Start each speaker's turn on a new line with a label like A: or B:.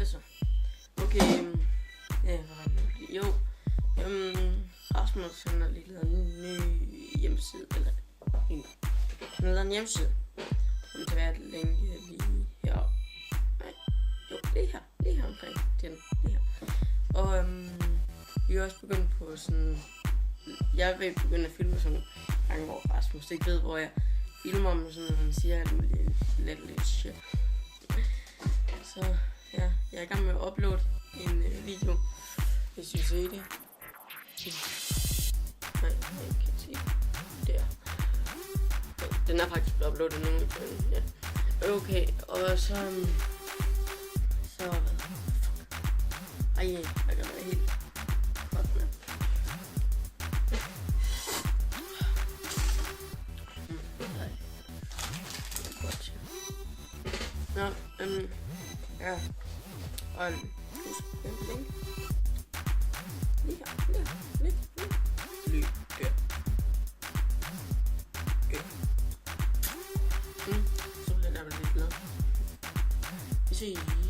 A: det så? Okay, ja, hvad var det nu? Jo, Rasmus han har lige lavet en ny hjemmeside, eller han har lavet en hjemmeside. Som til hvert længe lige her. Nej, jo, lige her omkring den, lige her. Og vi er også begyndt på sådan, jeg vil begynde at filme sådan gange, hvor Rasmus ikke ved, hvor jeg filmer om sådan, når han siger alt muligt lidt shit. Så ja, jeg er i gang med at uploade en video, hvis I ser det. Nej, jeg kan se det. Der. Den er faktisk blevet uploadet nu, men ja. Okay, og så ej, jeg kan være helt godt med. Nå, ja. Og husk den link. Lige der. Så bliver der lidt glad. Vi ses.